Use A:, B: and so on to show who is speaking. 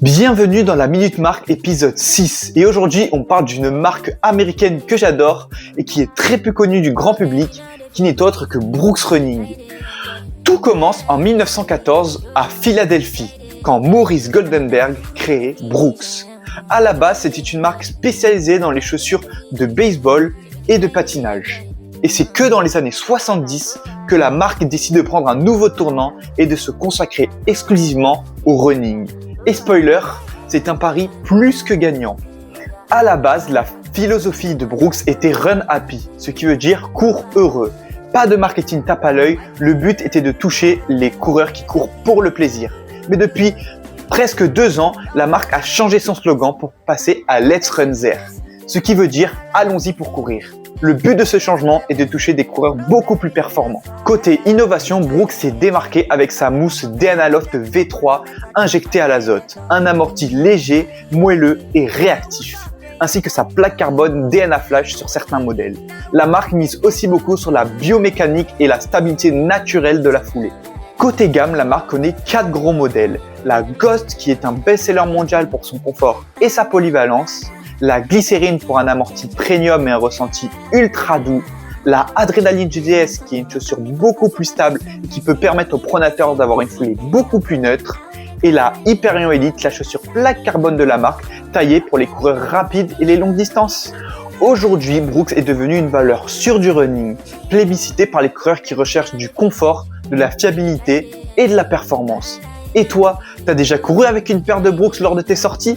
A: Bienvenue dans la Minute Marque épisode 6 et aujourd'hui on parle d'une marque américaine que j'adore et qui est très peu connue du grand public, qui n'est autre que Brooks Running. Tout commence en 1914 à Philadelphie quand Maurice Goldenberg crée Brooks. À la base c'était une marque spécialisée dans les chaussures de baseball et de patinage. Et c'est que dans les années 70 que la marque décide de prendre un nouveau tournant et de se consacrer exclusivement au running. Et spoiler, c'est un pari plus que gagnant. À la base, la philosophie de Brooks était Run Happy, ce qui veut dire cours heureux. Pas de marketing tape à l'œil, le but était de toucher les coureurs qui courent pour le plaisir. Mais depuis presque 2 ans, la marque a changé son slogan pour passer à Let's Run There, ce qui veut dire allons-y pour courir. Le but de ce changement est de toucher des coureurs beaucoup plus performants. Côté innovation, Brooks s'est démarqué avec sa mousse DNA Loft V3 injectée à l'azote, un amorti léger, moelleux et réactif, ainsi que sa plaque carbone DNA Flash sur certains modèles. La marque mise aussi beaucoup sur la biomécanique et la stabilité naturelle de la foulée. Côté gamme, la marque connaît 4 gros modèles. La Ghost qui est un best-seller mondial pour son confort et sa polyvalence, la glycérine pour un amorti premium et un ressenti ultra doux, la Adrenaline GTS qui est une chaussure beaucoup plus stable et qui peut permettre aux pronateurs d'avoir une foulée beaucoup plus neutre, et la Hyperion Elite, la chaussure plaque carbone de la marque, taillée pour les coureurs rapides et les longues distances. Aujourd'hui, Brooks est devenu une valeur sûre du running, plébiscitée par les coureurs qui recherchent du confort, de la fiabilité et de la performance. Et toi, t'as déjà couru avec une paire de Brooks lors de tes sorties ?